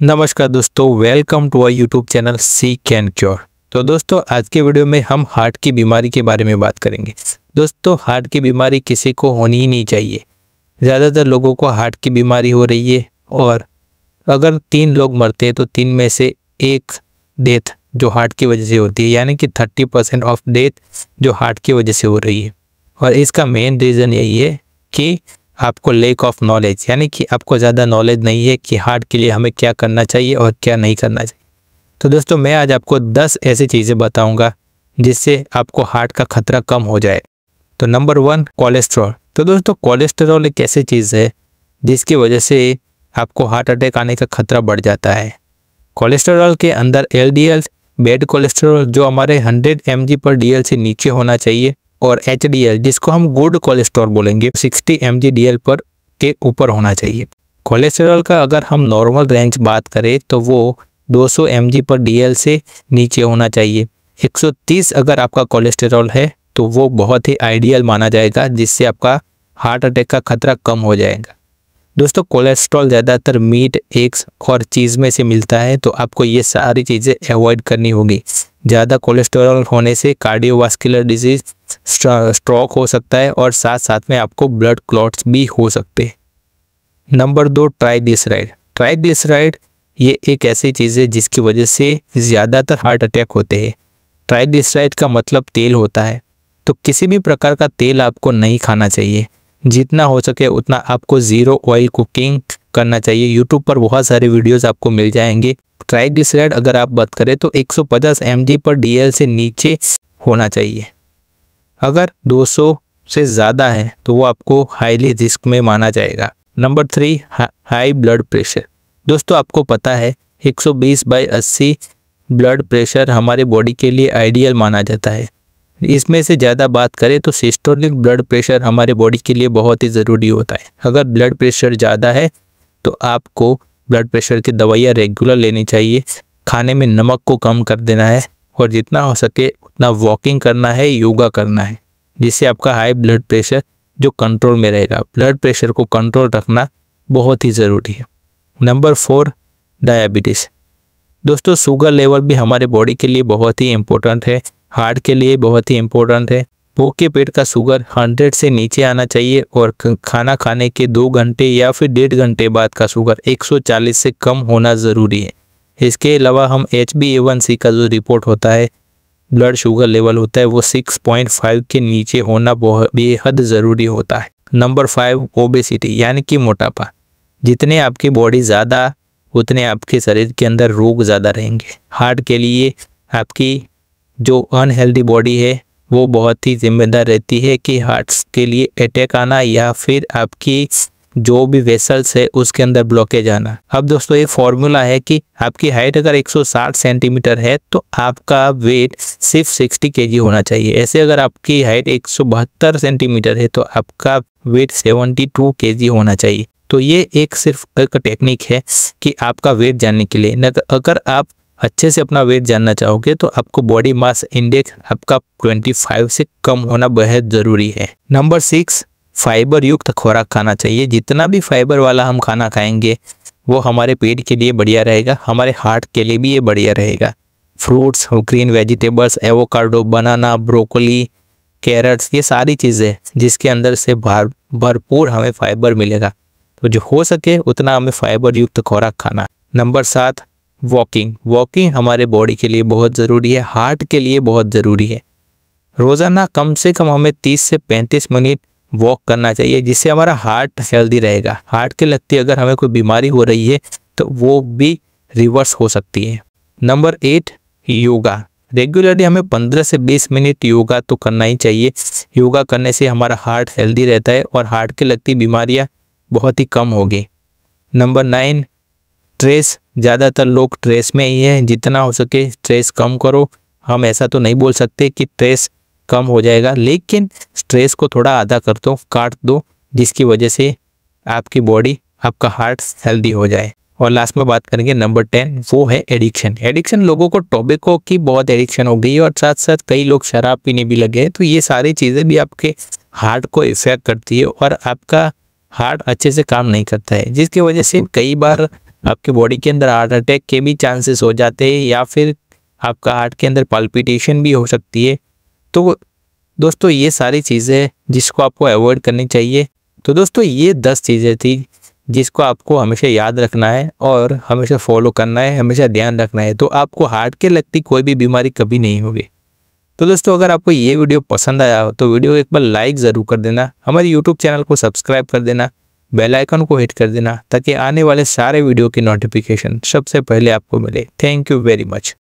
नमस्कार दोस्तों, welcome to our YouTube channel see can cure. तो दोस्तों, आज के वीडियो में हम हार्ट की बीमारी के बारे में बात करेंगे। दोस्तों, हार्ट की बीमारी किसी को होनी ही नहीं चाहिए। ज़्यादातर लोगों को हार्ट की बीमारी हो रही है और अगर 3 लोग मरते हैं तो 3 में से एक डेथ जो हार्ट की वजह से होती है, यानी कि 30% ऑफ डेथ जो हार्ट की वजह से हो रही है। और इसका मेन रीज़न यही है कि आपको लेक ऑफ नॉलेज, यानी कि आपको ज़्यादा नॉलेज नहीं है कि हार्ट के लिए हमें क्या करना चाहिए और क्या नहीं करना चाहिए। तो दोस्तों, मैं आज आपको 10 ऐसी चीज़ें बताऊंगा जिससे आपको हार्ट का खतरा कम हो जाए। तो नंबर 1, कोलेस्ट्रॉल। तो दोस्तों, कोलेस्ट्रॉल एक ऐसी चीज़ है जिसकी वजह से आपको हार्ट अटैक आने का खतरा बढ़ जाता है। कोलेस्ट्रॉल के अंदर LDL बैड कोलेस्ट्रॉल जो हमारे 100 mg/dl से नीचे होना चाहिए, और HDL जिसको हम गुड कोलेस्ट्रॉल बोलेंगे 60 mg/dl पर के ऊपर होना चाहिए। कोलेस्ट्रॉल का अगर हम नॉर्मल रेंज बात करें तो वो 200 mg/dl से नीचे होना चाहिए। 130 अगर आपका कोलेस्ट्रॉल है तो वो बहुत ही आइडियल माना जाएगा, जिससे आपका हार्ट अटैक का खतरा कम हो जाएगा। दोस्तों, कोलेस्ट्रॉल ज़्यादातर मीट, एग्स और चीज़ में से मिलता है, तो आपको ये सारी चीज़ें अवॉइड करनी होगी। ज़्यादा कोलेस्ट्रॉल होने से कार्डियोवास्कुलर डिजीज, स्ट्रोक हो सकता है और साथ साथ में आपको ब्लड क्लॉट्स भी हो सकते हैं। Number 2, triglyceride. ट्राइग्लिसराइड ये एक ऐसी चीज़ है जिसकी वजह से ज़्यादातर हार्ट अटैक होते हैं। ट्राइग्लिसराइड का मतलब तेल होता है, तो किसी भी प्रकार का तेल आपको नहीं खाना चाहिए। जितना हो सके उतना आपको ज़ीरो ऑयल कुकिंग करना चाहिए। यूट्यूब पर बहुत सारे वीडियोस आपको मिल जाएंगे। ट्राइग्लिसराइड अगर आप बात करें तो 150 mg/dl से नीचे होना चाहिए। अगर 200 से ज़्यादा है तो वो आपको हाईली रिस्क में माना जाएगा। Number 3, high blood pressure. दोस्तों, आपको पता है 120/80 ब्लड प्रेशर हमारे बॉडी के लिए आइडियल माना जाता है। इसमें से ज़्यादा बात करें तो सिस्टोलिक ब्लड प्रेशर हमारे बॉडी के लिए बहुत ही ज़रूरी होता है। अगर ब्लड प्रेशर ज़्यादा है तो आपको ब्लड प्रेशर की दवाइयाँ रेगुलर लेनी चाहिए। खाने में नमक को कम कर देना है और जितना हो सके उतना वॉकिंग करना है, योगा करना है, जिससे आपका हाई ब्लड प्रेशर जो कंट्रोल में रहेगा। ब्लड प्रेशर को कंट्रोल रखना बहुत ही ज़रूरी है। Number 4, diabetes. दोस्तों, शुगर लेवल भी हमारे बॉडी के लिए बहुत ही इम्पोर्टेंट है, हार्ट के लिए बहुत ही इम्पोर्टेंट है। भूखे पेट का शुगर 100 से नीचे आना चाहिए और खाना खाने के 2 घंटे या फिर 1.5 घंटे बाद का शुगर 140 से कम होना ज़रूरी है। इसके अलावा हम HbA1c का जो रिपोर्ट होता है, ब्लड शुगर लेवल होता है, वो 6.5 के नीचे होना बहुत बेहद ज़रूरी होता है। नंबर 5, ओबेसिटी यानी कि मोटापा। जितने आपकी बॉडी ज़्यादा उतने आपके शरीर के अंदर रोग ज़्यादा रहेंगे। हार्ट के लिए आपकी जो अनहेल्दी बॉडी है वो बहुत ही जिम्मेदार रहती है कि हार्ट के लिए अटैक आना या फिर आपकी जो भी वेसल्स है उसके अंदर ब्लॉकेज आना। अब दोस्तों, ये फॉर्मूला है कि आपकी हाइट अगर 160 सेंटीमीटर है तो आपका वेट सिर्फ 60 kg होना चाहिए। ऐसे अगर आपकी हाइट 172 सेंटीमीटर है तो आपका वेट 72 kg होना चाहिए। तो ये सिर्फ एक टेक्निक है कि आपका वेट जानने के लिए। अगर आप अच्छे से अपना वेट जानना चाहोगे तो आपको बॉडी मास इंडेक्स आपका 25 से कम होना बेहद ज़रूरी है। नंबर 6, फाइबर युक्त खुराक खाना चाहिए। जितना भी फाइबर वाला हम खाना खाएंगे वो हमारे पेट के लिए बढ़िया रहेगा, हमारे हार्ट के लिए भी ये बढ़िया रहेगा। फ्रूट्स, ग्रीन वेजिटेबल्स, एवोकाडो, बनाना, ब्रोकली, कैरेट्स, ये सारी चीज़ें जिसके अंदर से भरपूर हमें फाइबर मिलेगा। तो जो हो सके उतना हमें फाइबर युक्त खुराक खाना। नंबर 7, वॉकिंग हमारे बॉडी के लिए बहुत ज़रूरी है, हार्ट के लिए बहुत ज़रूरी है। रोज़ाना कम से कम हमें 30 से 35 मिनट वॉक करना चाहिए, जिससे हमारा हार्ट हेल्दी रहेगा। हार्ट के लगती अगर हमें कोई बीमारी हो रही है तो वो भी रिवर्स हो सकती है। नंबर 8, योगा। रेगुलरली हमें 15 से 20 मिनट योगा तो करना ही चाहिए। योगा करने से हमारा हार्ट हेल्दी रहता है और हार्ट के लगती बीमारियाँ बहुत ही कम होगी। Number 9, stress. ज़्यादातर लोग स्ट्रेस में ही है, जितना हो सके स्ट्रेस कम करो। हम ऐसा तो नहीं बोल सकते कि स्ट्रेस कम हो जाएगा, लेकिन स्ट्रेस को थोड़ा आधा कर दो, काट दो, जिसकी वजह से आपकी बॉडी, आपका हार्ट हेल्दी हो जाए। और लास्ट में बात करेंगे नंबर 10, वो है एडिक्शन। लोगों को टोबैको की बहुत एडिक्शन हो गई है और साथ साथ कई लोग शराब पीने भी लगे हैं। तो ये सारी चीज़ें भी आपके हार्ट को इफेक्ट करती है और आपका हार्ट अच्छे से काम नहीं करता है, जिसकी वजह से कई बार आपके बॉडी के अंदर हार्ट अटैक के भी चांसेस हो जाते हैं, या फिर आपका हार्ट के अंदर पल्पिटेशन भी हो सकती है। तो दोस्तों ये सारी चीज़ें जिसको आपको अवॉइड करनी चाहिए। तो दोस्तों ये 10 चीज़ें थी जिसको आपको हमेशा याद रखना है और हमेशा फॉलो करना है, हमेशा ध्यान रखना है, तो आपको हार्ट के लगती कोई भी बीमारी कभी नहीं होगी। तो दोस्तों अगर आपको ये वीडियो पसंद आया हो तो वीडियो एक बार लाइक ज़रूर कर देना, हमारे यूट्यूब चैनल को सब्सक्राइब कर देना, बेल आइकन को हिट कर देना ताकि आने वाले सारे वीडियो की नोटिफिकेशन सबसे पहले आपको मिले। Thank you very much.